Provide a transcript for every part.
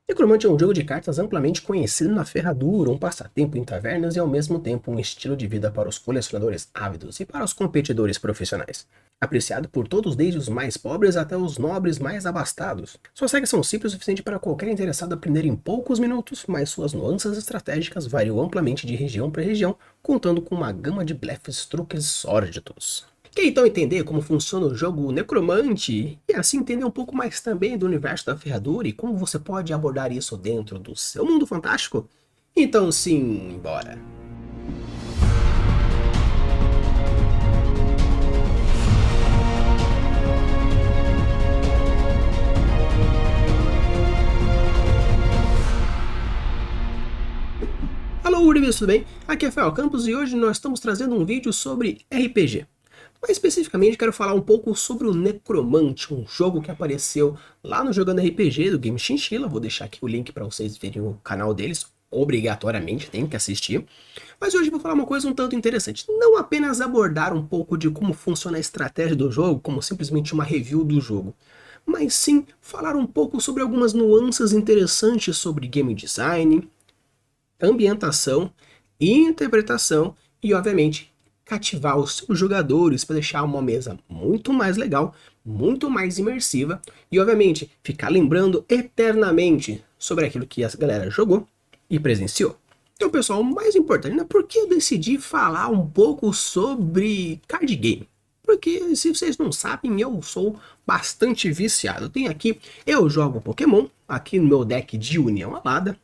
Necromante é um jogo de cartas amplamente conhecido na ferradura, um passatempo em tavernas e ao mesmo tempo um estilo de vida para os colecionadores ávidos e para os competidores profissionais. Apreciado por todos desde os mais pobres até os nobres mais abastados. Suas regras são simples o suficiente para qualquer interessado aprender em poucos minutos, mas suas nuances estratégicas variam amplamente de região para região, contando com uma gama de blefs, truques sórdidos. Quer então entender como funciona o jogo Necromante e assim entender um pouco mais também do universo da ferradura e como você pode abordar isso dentro do seu mundo fantástico? Então sim, bora! Alô, Uribis, tudo bem? Aqui é Fael Campos e hoje nós estamos trazendo um vídeo sobre RPG. Mais especificamente, quero falar um pouco sobre o Necromante, um jogo que apareceu lá no Jogando RPG do Game Chinchilla. Vou deixar aqui o link para vocês verem o canal deles. Obrigatoriamente, tem que assistir. Mas hoje vou falar uma coisa um tanto interessante. Não apenas abordar um pouco de como funciona a estratégia do jogo, como simplesmente uma review do jogo, mas sim falar um pouco sobre algumas nuances interessantes sobre game design, ambientação, interpretação e, obviamente, cativar os seus jogadores para deixar uma mesa muito mais legal, muito mais imersiva e, obviamente, ficar lembrando eternamente sobre aquilo que a galera jogou e presenciou. Então, pessoal, o mais importante, né? Por que eu decidi falar um pouco sobre card game? Porque, se vocês não sabem, eu sou bastante viciado. Tem aqui, eu jogo Pokémon, aqui no meu deck de União Alada.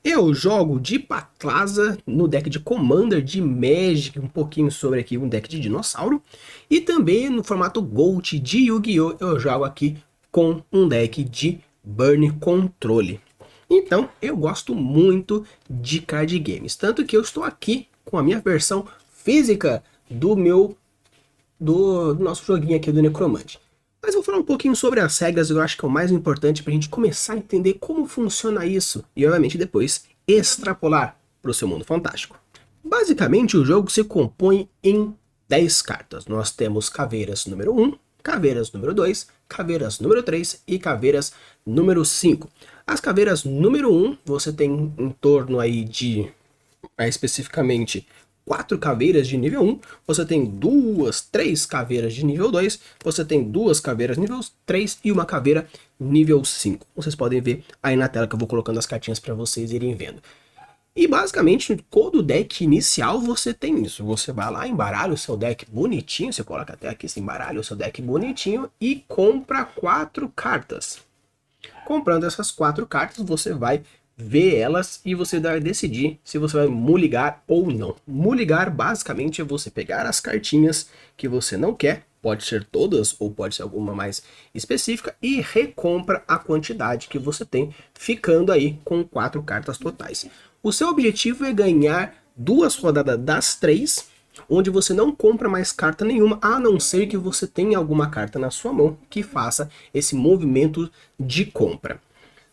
Eu jogo de Paclasa no deck de Commander, de Magic, um pouquinho sobre aqui um deck de Dinossauro. E também no formato Gold de Yu-Gi-Oh! Eu jogo aqui com um deck de Burn Controle. Então, eu gosto muito de card games. Tanto que eu estou aqui com a minha versão física do nosso joguinho aqui do Necromante. Mas vou falar um pouquinho sobre as regras, eu acho que é o mais importante para a gente começar a entender como funciona isso e, obviamente, depois extrapolar para o seu mundo fantástico. Basicamente, o jogo se compõe em 10 cartas. Nós temos caveiras número 1, caveiras número 2, caveiras número 3 e caveiras número 5. As caveiras número 1, você tem em torno aí de, especificamente, 4 caveiras de nível 1, você tem 3 caveiras de nível 2, você tem 2 caveiras nível 3 e uma caveira nível 5. Vocês podem ver aí na tela que eu vou colocando as cartinhas para vocês irem vendo. E basicamente, todo deck inicial você tem isso. Você vai lá, embaralha o seu deck bonitinho, você coloca até aqui, embaralha o seu deck bonitinho e compra 4 cartas. Comprando essas 4 cartas, você vai ver elas e você vai decidir se você vai muligar ou não. Muligar basicamente é você pegar as cartinhas que você não quer, pode ser todas ou pode ser alguma mais específica, e recompra a quantidade que você tem, ficando aí com 4 cartas totais. O seu objetivo é ganhar 2 rodadas das 3, onde você não compra mais carta nenhuma, a não ser que você tenha alguma carta na sua mão que faça esse movimento de compra.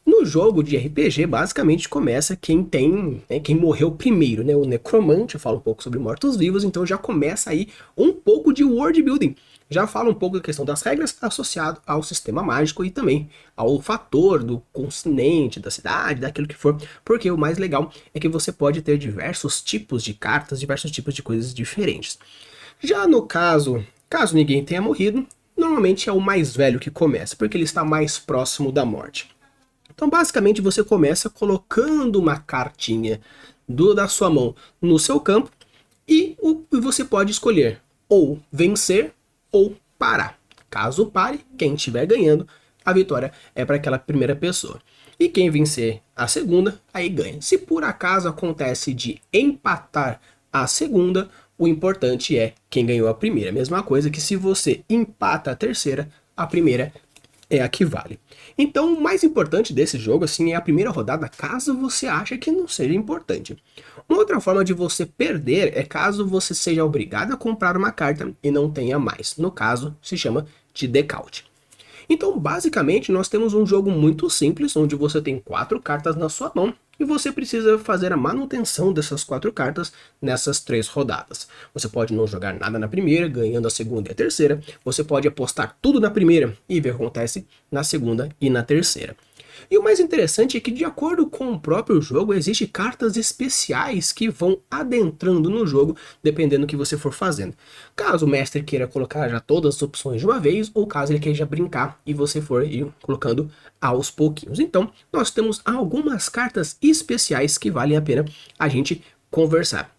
No jogo de RPG, basicamente começa quem tem, né, quem morreu primeiro, né? O Necromante, eu falo um pouco sobre mortos-vivos, então já começa aí um pouco de world building. Já fala um pouco da questão das regras associado ao sistema mágico e também ao fator do continente, da cidade, daquilo que for, porque o mais legal é que você pode ter diversos tipos de cartas, diversos tipos de coisas diferentes. Já no caso ninguém tenha morrido, normalmente é o mais velho que começa, porque ele está mais próximo da morte. Então, basicamente, você começa colocando uma cartinha da sua mão no seu campo e você pode escolher ou vencer ou parar. Caso pare, quem estiver ganhando, a vitória é para aquela primeira pessoa. E quem vencer a segunda, aí ganha. Se por acaso acontece de empatar a segunda, o importante é quem ganhou a primeira. Mesma coisa que se você empata a terceira, a primeira é a que vale. Então, o mais importante desse jogo, assim, é a primeira rodada, caso você ache que não seja importante. Uma outra forma de você perder é caso você seja obrigado a comprar uma carta e não tenha mais. No caso, se chama de decaute. Então, basicamente, nós temos um jogo muito simples, onde você tem 4 cartas na sua mão e você precisa fazer a manutenção dessas 4 cartas nessas 3 rodadas. Você pode não jogar nada na primeira, ganhando a segunda e a terceira. Você pode apostar tudo na primeira e ver o que acontece na segunda e na terceira. E o mais interessante é que, de acordo com o próprio jogo, existem cartas especiais que vão adentrando no jogo, dependendo do que você for fazendo. Caso o mestre queira colocar já todas as opções de uma vez, ou caso ele queira brincar e você for ir colocando aos pouquinhos. Então, nós temos algumas cartas especiais que valem a pena a gente conversar.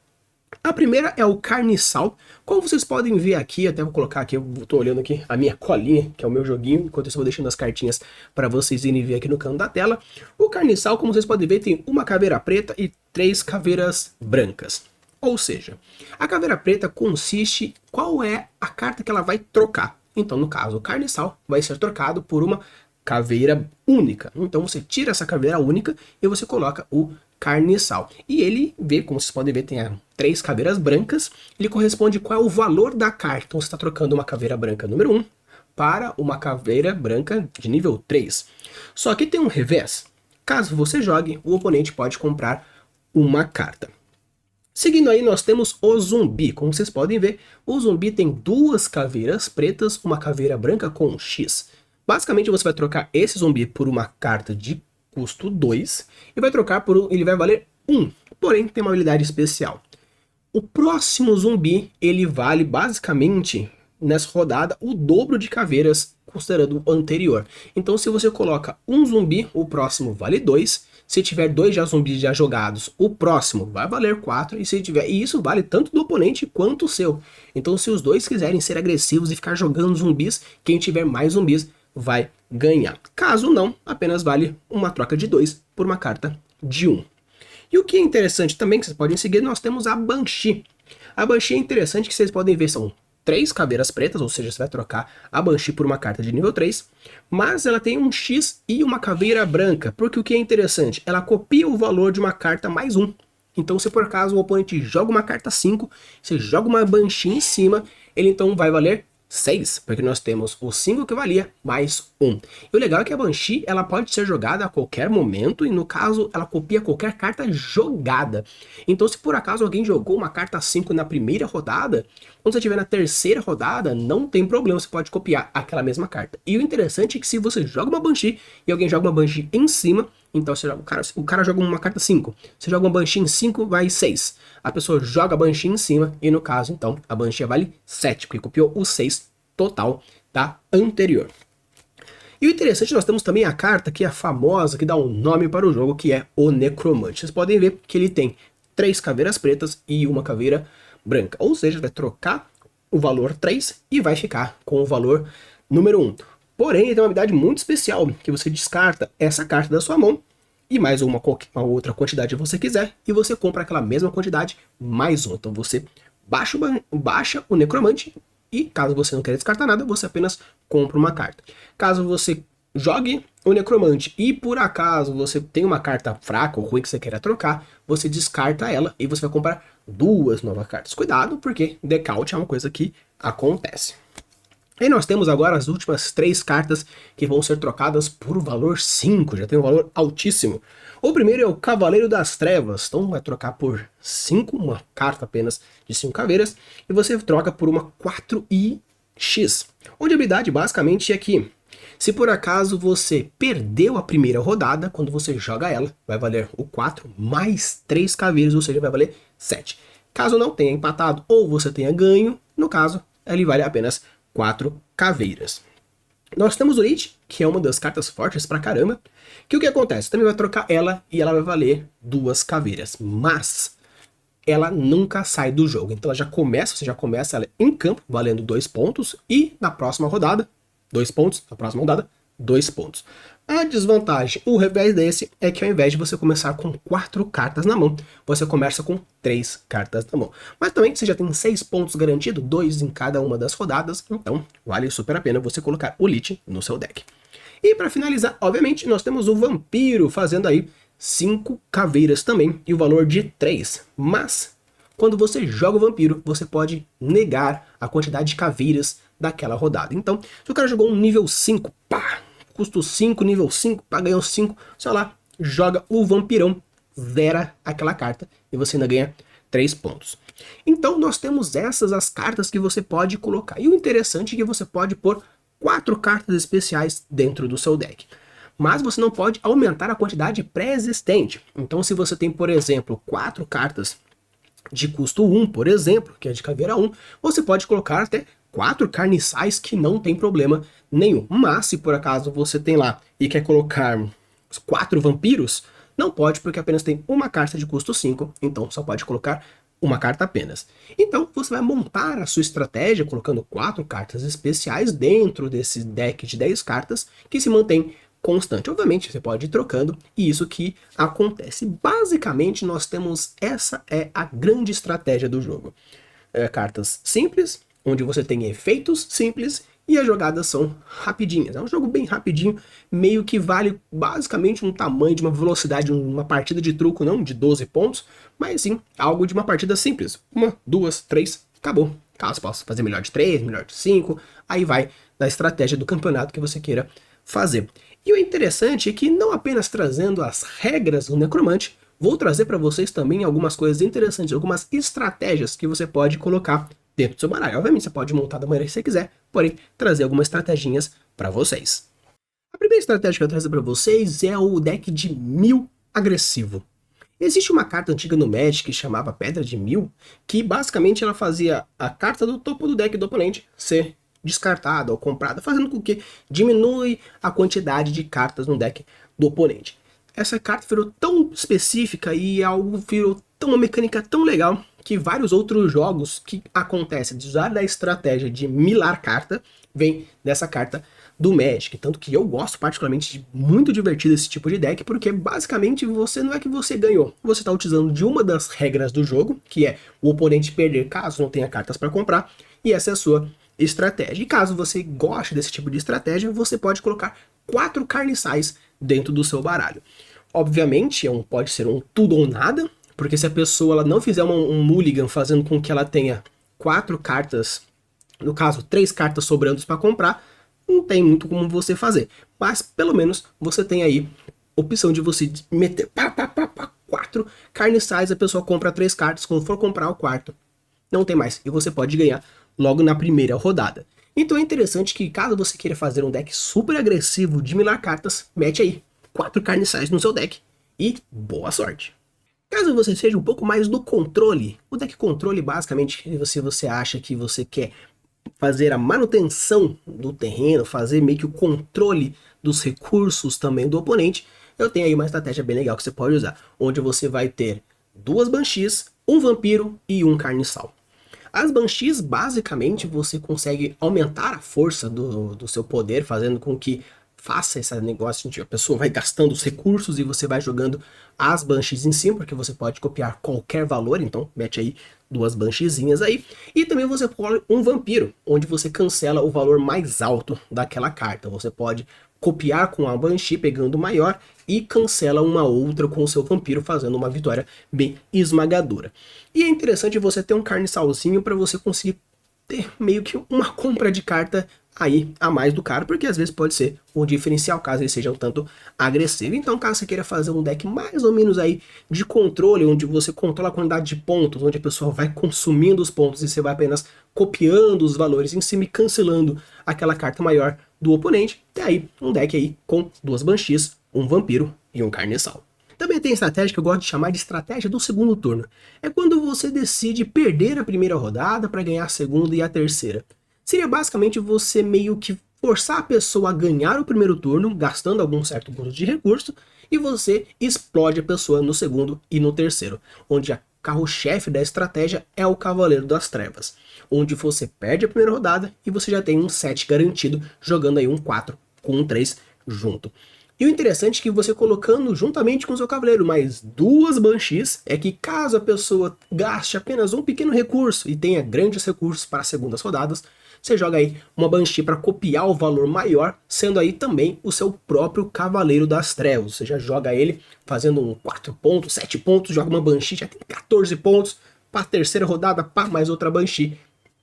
A primeira é o Carniçal. Como vocês podem ver aqui, até vou colocar aqui, eu tô olhando aqui a minha colinha, que é o meu joguinho, enquanto eu vou deixando as cartinhas para vocês irem ver aqui no canto da tela. O Carniçal, como vocês podem ver, tem uma caveira preta e 3 caveiras brancas. Ou seja, a caveira preta consiste qual é a carta que ela vai trocar. Então, no caso, o Carniçal vai ser trocado por uma caveira única. Então você tira essa caveira única e você coloca o Carniçal. E ele vê, como vocês podem ver, tem 3 caveiras brancas. Ele corresponde qual é o valor da carta. Então você está trocando uma caveira branca número 1 para uma caveira branca de nível 3. Só que tem um revés. Caso você jogue, o oponente pode comprar uma carta. Seguindo aí, nós temos o Zumbi. Como vocês podem ver, o Zumbi tem 2 caveiras pretas, uma caveira branca com um X. Basicamente, você vai trocar esse Zumbi por uma carta de custo 2 e vai trocar por ele vai valer 1, porém tem uma habilidade especial. O próximo Zumbi, ele vale basicamente nessa rodada o dobro de caveiras considerando o anterior. Então se você coloca um Zumbi, o próximo vale 2. Se tiver 2 zumbis já jogados, o próximo vai valer 4. E isso vale tanto do oponente quanto o seu. Então se os dois quiserem ser agressivos e ficar jogando zumbis, quem tiver mais zumbis vai ganhar. Caso não, apenas vale uma troca de 2 por uma carta de 1. E o que é interessante também, que vocês podem seguir, nós temos a Banshee. A Banshee é interessante que vocês podem ver, são 3 caveiras pretas, ou seja, você vai trocar a Banshee por uma carta de nível 3, mas ela tem um X e uma caveira branca, porque o que é interessante, ela copia o valor de uma carta mais 1. Então se por acaso o oponente joga uma carta 5, você joga uma Banshee em cima, ele então vai valer 6, porque nós temos o 5 que valia mais 1. E o legal é que a Banshee ela pode ser jogada a qualquer momento, e no caso ela copia qualquer carta jogada. Então se por acaso alguém jogou uma carta 5 na primeira rodada, quando você estiver na terceira rodada, não tem problema, você pode copiar aquela mesma carta. E o interessante é que se você joga uma Banshee e alguém joga uma Banshee em cima, então o cara joga uma carta 5, você joga uma Banshee em 5, vai 6. A pessoa joga a Banshee em cima e no caso, então, a Banshee vale 7, porque copiou o 6 total da anterior. E o interessante, nós temos também a carta que é famosa, que dá um nome para o jogo, que é o Necromante. Vocês podem ver que ele tem 3 caveiras pretas e uma caveira branca. Ou seja, vai trocar o valor 3 e vai ficar com o valor número 1. Porém, ele tem uma habilidade muito especial, que você descarta essa carta da sua mão e mais uma outra quantidade que você quiser, e você compra aquela mesma quantidade mais um. Então você baixa o Necromante, e caso você não queira descartar nada, você apenas compra uma carta. Caso você jogue o Necromante e por acaso você tem uma carta fraca ou ruim que você queira trocar, você descarta ela e você vai comprar 2 novas cartas. Cuidado, porque decaute é uma coisa que acontece. E nós temos agora as últimas 3 cartas que vão ser trocadas por valor 5, já tem um valor altíssimo. O primeiro é o Cavaleiro das Trevas, então vai trocar por 5, uma carta apenas de 5 caveiras, e você troca por uma 4IX, onde a habilidade basicamente é que, se por acaso você perdeu a primeira rodada, quando você joga ela, vai valer o 4 mais 3 caveiras, ou seja, vai valer 7. Caso não tenha empatado ou você tenha ganho, no caso, ele vale apenas 4 caveiras. Nós temos o Lich, que é uma das cartas fortes pra caramba, que o que acontece? Também vai trocar ela e ela vai valer 2 caveiras, mas ela nunca sai do jogo. Então você já começa ela em campo, valendo 2 pontos, e na próxima rodada, 2 pontos, na próxima rodada, 2 pontos. A desvantagem, o revés desse, é que ao invés de você começar com 4 cartas na mão, você começa com 3 cartas na mão. Mas também você já tem 6 pontos garantidos, 2 em cada uma das rodadas, então vale super a pena você colocar o Lich no seu deck. E para finalizar, obviamente, nós temos o Vampiro fazendo aí 5 caveiras também, e o valor de 3. Mas, quando você joga o Vampiro, você pode negar a quantidade de caveiras daquela rodada. Então, se o cara jogou um nível 5, pá, custo 5, nível 5, pá, ganhou 5, sei lá, joga o Vampirão, zera aquela carta, e você ainda ganha 3 pontos. Então, nós temos essas as cartas que você pode colocar. E o interessante é que você pode pôr 4 cartas especiais dentro do seu deck. mas você não pode aumentar a quantidade pré-existente. Então se você tem, por exemplo, 4 cartas de custo 1, por exemplo, que é de caveira 1, você pode colocar até 4 carniçais que não tem problema nenhum. Mas se por acaso você tem lá e quer colocar 4 vampiros, não pode porque apenas tem uma carta de custo 5, então só pode colocar uma carta apenas. Então você vai montar a sua estratégia colocando 4 cartas especiais dentro desse deck de 10 cartas que se mantém constante. Obviamente você pode ir trocando e isso que acontece. Basicamente nós temos, essa é a grande estratégia do jogo. Cartas simples, onde você tem efeitos simples e as jogadas são rapidinhas. É um jogo bem rapidinho, meio que vale basicamente um tamanho de uma velocidade, uma partida de truco, não de 12 pontos, mas sim algo de uma partida simples. 1, 2, 3, acabou. Caso possa fazer melhor de 3, melhor de 5, aí vai da estratégia do campeonato que você queira fazer. E o interessante é que não apenas trazendo as regras do Necromante, vou trazer para vocês também algumas coisas interessantes, algumas estratégias que você pode colocar dentro do seu baralho. Obviamente você pode montar da maneira que você quiser, porém trazer algumas estratégias para vocês. A primeira estratégia que eu trago para vocês é o deck de 1000 agressivo. Existe uma carta antiga no Magic que chamava Pedra de 1000, que basicamente ela fazia a carta do topo do deck do oponente ser descartada ou comprada, fazendo com que diminui a quantidade de cartas no deck do oponente. Essa carta virou tão específica e virou uma mecânica tão legal que vários outros jogos que acontecem de usar da estratégia de milar carta vem dessa carta do Magic. Tanto que eu gosto particularmente de muito divertido esse tipo de deck, porque basicamente você não é que você ganhou, você está utilizando de uma das regras do jogo, que é o oponente perder caso não tenha cartas para comprar, e essa é a sua estratégia. E caso você goste desse tipo de estratégia, você pode colocar 4 carniçais dentro do seu baralho. Obviamente, pode ser um tudo ou nada, porque se a pessoa ela não fizer um mulligan fazendo com que ela tenha 4 cartas, no caso 3 cartas sobrando para comprar, não tem muito como você fazer. Mas pelo menos você tem aí opção de você meter 4 carniçais, a pessoa compra 3 cartas, quando for comprar o quarto, não tem mais. E você pode ganhar logo na primeira rodada. Então é interessante que caso você queira fazer um deck super agressivo de milar cartas, mete aí 4 carniçais no seu deck e boa sorte. Caso você seja um pouco mais do controle, o deck controle basicamente, se você acha que você quer fazer a manutenção do terreno, fazer meio que o controle dos recursos também do oponente, eu tenho aí uma estratégia bem legal que você pode usar, onde você vai ter 2 Banshees, um Vampiro e um Carniçal. As Banshees, basicamente, você consegue aumentar a força do seu poder, fazendo com que faça esse negócio de a pessoa vai gastando os recursos e você vai jogando as Banshees em cima, porque você pode copiar qualquer valor, então mete aí 2 Bansheezinhas aí. E também você pode um Vampiro, onde você cancela o valor mais alto daquela carta. Você pode copiar com a Banshee, pegando o maior, e cancela uma outra com o seu Vampiro, fazendo uma vitória bem esmagadora. E é interessante você ter um carniçalzinho para você conseguir ter meio que uma compra de carta aí a mais do cara, porque às vezes pode ser um diferencial caso ele seja um tanto agressivo. Então caso você queira fazer um deck mais ou menos aí de controle, onde você controla a quantidade de pontos, onde a pessoa vai consumindo os pontos e você vai apenas copiando os valores em cima e cancelando aquela carta maior do oponente, tem aí um deck aí com 2 Banshees, um Vampiro e um Carniçal. Também tem a estratégia que eu gosto de chamar de estratégia do segundo turno. É quando você decide perder a primeira rodada para ganhar a segunda e a terceira. Seria basicamente você meio que forçar a pessoa a ganhar o primeiro turno, gastando algum certo custo de recurso, e você explode a pessoa no segundo e no terceiro, onde a carro-chefe da estratégia é o Cavaleiro das Trevas, onde você perde a primeira rodada e você já tem um 7 garantido, jogando aí um 4 com um 3 junto. E o interessante é que você colocando juntamente com o seu cavaleiro mais 2 Banshees, é que caso a pessoa gaste apenas um pequeno recurso e tenha grandes recursos para as segundas rodadas, você joga aí uma Banshee para copiar o valor maior, sendo aí também o seu próprio Cavaleiro das Trevas. Você já joga ele fazendo um 4 pontos, 7 pontos, joga uma Banshee, já tem 14 pontos, para a terceira rodada, pá, mais outra Banshee,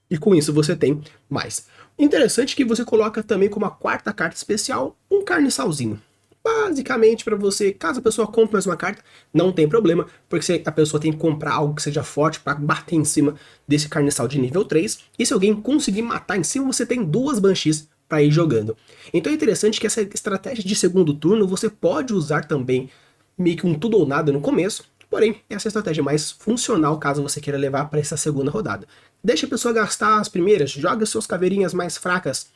e com isso você tem mais. Interessante que você coloca também como a quarta carta especial um Carniçalzinho. Basicamente para você, caso a pessoa compre mais uma carta, não tem problema, porque a pessoa tem que comprar algo que seja forte para bater em cima desse Carniçal de nível 3, e se alguém conseguir matar em cima, você tem 2 Banshees para ir jogando. Então é interessante que essa estratégia de segundo turno você pode usar também meio que um tudo ou nada no começo, porém essa é a estratégia mais funcional caso você queira levar para essa segunda rodada. Deixa a pessoa gastar as primeiras, joga suas caveirinhas mais fracas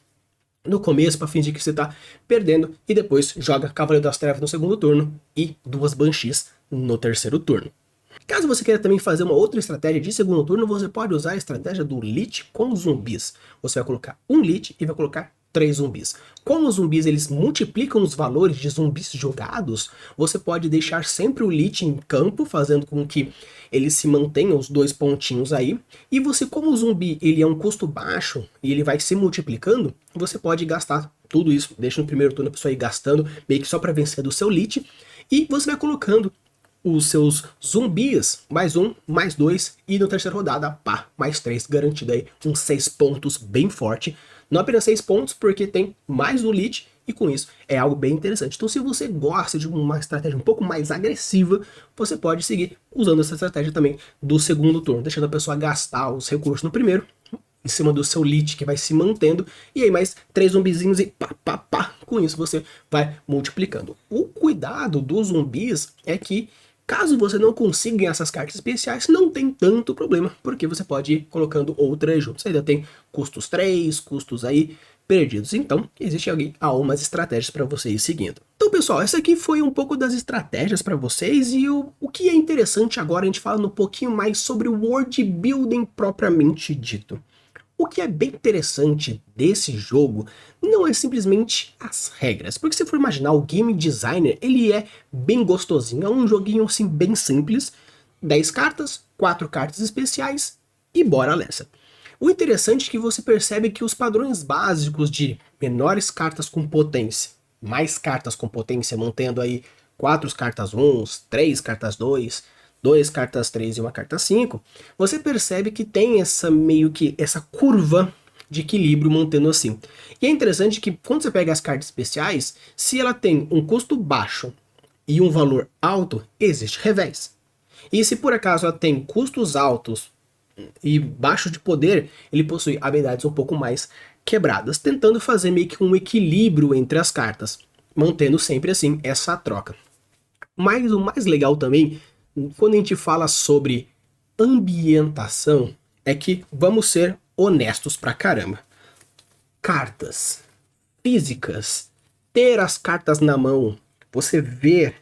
no começo para fingir que você tá perdendo e depois joga Cavaleiro das Trevas no segundo turno e 2 Banshees no terceiro turno. Caso você queira também fazer uma outra estratégia de segundo turno, você pode usar a estratégia do Lich com zumbis. Você vai colocar um Lich e vai colocar 3 zumbis. Como os zumbis eles multiplicam os valores de zumbis jogados, você pode deixar sempre o Lich em campo, fazendo com que ele se mantenha os 2 pontinhos aí. E você, como o zumbi ele é um custo baixo e ele vai se multiplicando, você pode gastar tudo isso, deixa no primeiro turno a pessoa ir gastando, meio que só para vencer do seu Lich. E você vai colocando os seus zumbis, mais 1, mais 2, e na terceira rodada, pá, mais 3, garantido aí, uns 6 pontos bem forte. Não apenas 6 pontos, porque tem mais no Lich, e com isso é algo bem interessante. Então se você gosta de uma estratégia um pouco mais agressiva, você pode seguir usando essa estratégia também do segundo turno, deixando a pessoa gastar os recursos no primeiro, em cima do seu Lich que vai se mantendo, e aí mais 3 zumbizinhos e pá, pá, pá, com isso você vai multiplicando. O cuidado dos zumbis é que caso você não consiga ganhar essas cartas especiais, não tem tanto problema, porque você pode ir colocando outras juntos. Você ainda tem custos 3, custos aí perdidos. Então, existe algumas estratégias para você ir seguindo. Então, pessoal, essa aqui foi um pouco das estratégias para vocês, e o que é interessante agora, a gente fala um pouquinho mais sobre o world building propriamente dito. O que é bem interessante desse jogo não é simplesmente as regras, porque se for imaginar o game designer, ele é bem gostosinho, é um joguinho assim bem simples, 10 cartas, 4 cartas especiais e bora nessa. O interessante é que você percebe que os padrões básicos de menores cartas com potência, mais cartas com potência, mantendo aí 4 cartas 1, 3 cartas 2, 2 cartas 3 e uma carta 5, você percebe que tem essa meio que essa curva de equilíbrio mantendo assim. E é interessante que quando você pega as cartas especiais, se ela tem um custo baixo e um valor alto, existe revés. E se por acaso ela tem custos altos e baixo de poder, ele possui habilidades um pouco mais quebradas, tentando fazer meio que um equilíbrio entre as cartas, mantendo sempre assim essa troca. Mas o mais legal também, quando a gente fala sobre ambientação, é que vamos ser honestos pra caramba. Cartas físicas, ter as cartas na mão, você vê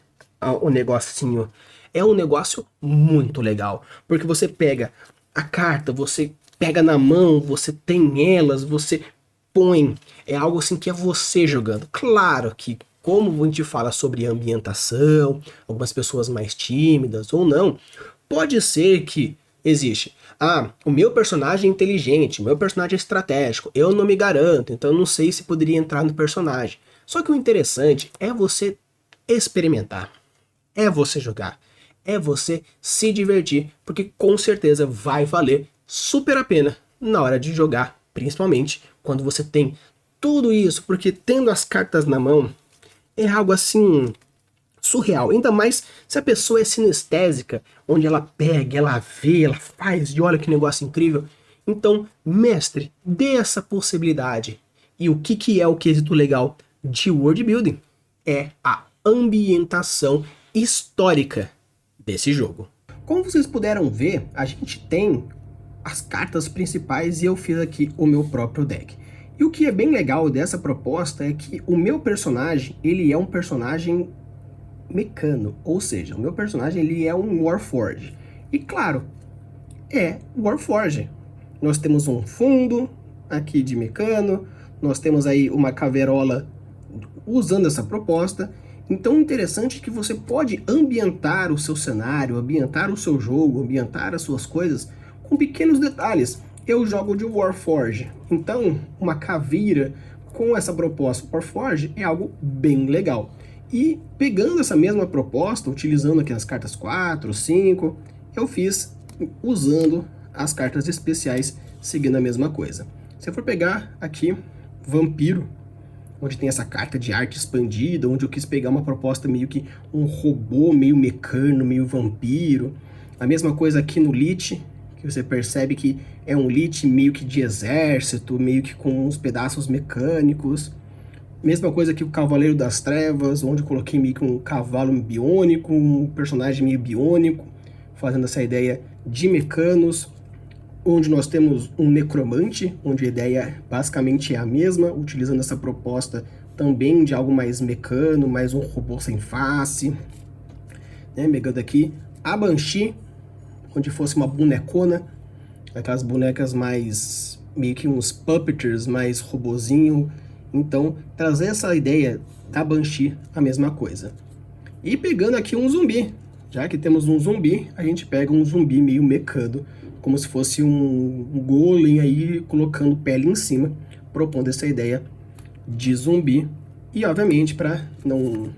o negocinho, é um negócio muito legal, porque você pega a carta, você pega na mão, você tem elas, você põe, é algo assim que é você jogando. Claro que como a gente fala sobre ambientação, algumas pessoas mais tímidas ou não, pode ser que existe. Ah, o meu personagem é inteligente, o meu personagem é estratégico, eu não me garanto, então eu não sei se poderia entrar no personagem. Só que o interessante é você experimentar, é você jogar, é você se divertir, porque com certeza vai valer super a pena na hora de jogar, principalmente quando você tem tudo isso, porque tendo as cartas na mão é algo assim surreal, ainda mais se a pessoa é sinestésica, onde ela pega, ela vê, ela faz e olha que negócio incrível. Então, mestre, dê essa possibilidade. E o que é o quesito legal de world building? É a ambientação histórica desse jogo. Como vocês puderam ver, a gente tem as cartas principais e eu fiz aqui o meu próprio deck. E o que é bem legal dessa proposta é que o meu personagem, ele é um personagem mecano, ou seja, o meu personagem ele é um Warforged. E claro, é Warforged. Nós temos um fundo aqui de mecano, nós temos aí uma caverola usando essa proposta. Então o interessante é que você pode ambientar o seu cenário, ambientar o seu jogo, ambientar as suas coisas com pequenos detalhes. Eu jogo de Warforged, então uma caveira com essa proposta Warforged é algo bem legal. E pegando essa mesma proposta, utilizando aqui as cartas 4, 5, eu fiz usando as cartas especiais, seguindo a mesma coisa. Se eu for pegar aqui Vampiro, onde tem essa carta de arte expandida, onde eu quis pegar uma proposta meio que um robô, meio mecano, meio vampiro. A mesma coisa aqui no Lich, que você percebe que é um Lich meio que de exército, meio que com uns pedaços mecânicos. Mesma coisa que o Cavaleiro das Trevas, onde eu coloquei meio que um cavalo biônico, um personagem meio biônico, fazendo essa ideia de mecanos, onde nós temos um necromante, onde a ideia basicamente é a mesma, utilizando essa proposta também de algo mais mecano, mais um robô sem face, né? Pegando aqui a Banshee, onde fosse uma bonecona, aquelas bonecas mais, meio que uns puppeters, mais robozinho. Então, trazer essa ideia da Banshee, a mesma coisa. E pegando aqui um zumbi, já que temos um zumbi, a gente pega um zumbi meio mecano, como se fosse um golem aí, colocando pele em cima, propondo essa ideia de zumbi. E, obviamente, para não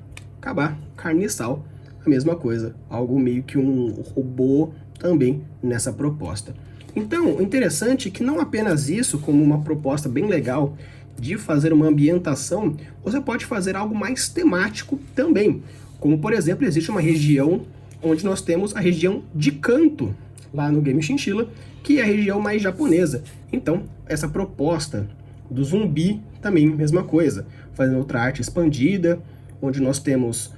acabar, carniçal, a mesma coisa, algo meio que um robô também nessa proposta. Então, o interessante é que não apenas isso, como uma proposta bem legal de fazer uma ambientação, você pode fazer algo mais temático também. Como, por exemplo, existe uma região onde nós temos a região de Kanto, lá no Game Chinchilla, que é a região mais japonesa. Então, essa proposta do zumbi também, mesma coisa, fazendo outra arte expandida, onde nós temos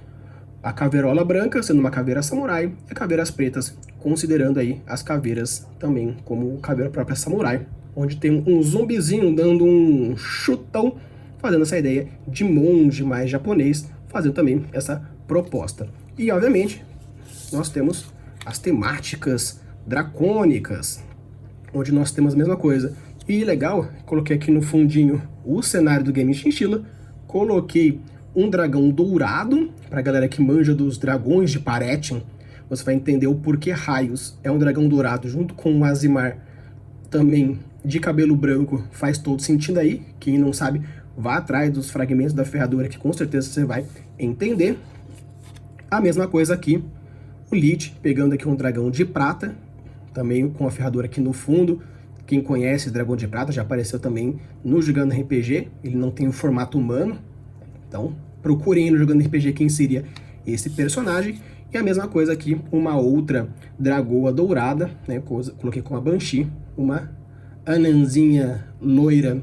a caveirola branca sendo uma caveira samurai e caveiras pretas, considerando aí as caveiras também como caveira própria samurai, onde tem um zumbizinho dando um chutão, fazendo essa ideia de monge mais japonês, fazendo também essa proposta. E, obviamente, nós temos as temáticas dracônicas, onde nós temos a mesma coisa. E legal, coloquei aqui no fundinho o cenário do Game Chinchilla, coloquei um dragão dourado, para a galera que manja dos dragões de Paretin, você vai entender o porquê raios é um dragão dourado, junto com o Azimar também de cabelo branco, faz todo sentido aí. Quem não sabe, vá atrás dos fragmentos da ferradura, que com certeza você vai entender. A mesma coisa aqui, o Lich pegando aqui um dragão de prata, também com a ferradura aqui no fundo. Quem conhece Dragão de Prata já apareceu também no Jogando RPG, ele não tem o formato humano, então procurem no Jogando RPG quem seria esse personagem. E a mesma coisa aqui, uma outra dragoa dourada, né? Coloquei com a Banshee, uma anãzinha loira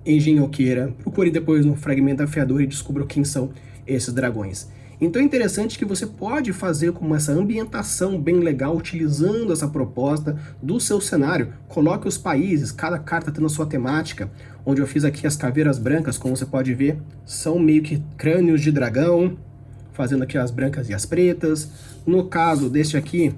engenhoqueira. Procure depois no fragmento afiador e descubra quem são esses dragões. Então é interessante que você pode fazer com essa ambientação bem legal, utilizando essa proposta do seu cenário. Coloque os países, cada carta tendo a sua temática, onde eu fiz aqui as caveiras brancas, como você pode ver, são meio que crânios de dragão, fazendo aqui as brancas e as pretas. No caso deste aqui,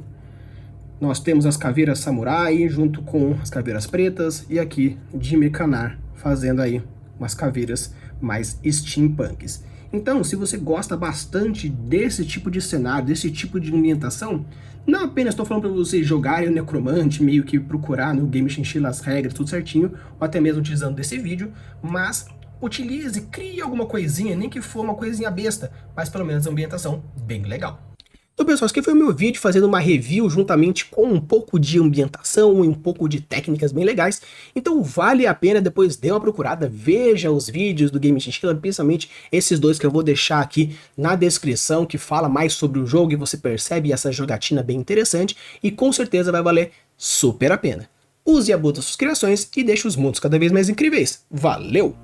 nós temos as caveiras samurai, junto com as caveiras pretas, e aqui de Mecanar, fazendo aí umas caveiras mais steampunks. Então, se você gosta bastante desse tipo de cenário, desse tipo de ambientação, não apenas estou falando para vocês jogarem o Necromante, meio que procurar no Game Chinchilla as regras, tudo certinho, ou até mesmo utilizando desse vídeo, mas utilize, crie alguma coisinha, nem que for uma coisinha besta, mas pelo menos a ambientação bem legal. Então, pessoal, esse aqui foi o meu vídeo fazendo uma review juntamente com um pouco de ambientação e um pouco de técnicas bem legais. Então vale a pena, depois dê uma procurada, veja os vídeos do Game Chinchilla, principalmente esses dois que eu vou deixar aqui na descrição, que fala mais sobre o jogo e você percebe essa jogatina bem interessante e com certeza vai valer super a pena. Use e abusa suas criações e deixe os mundos cada vez mais incríveis. Valeu!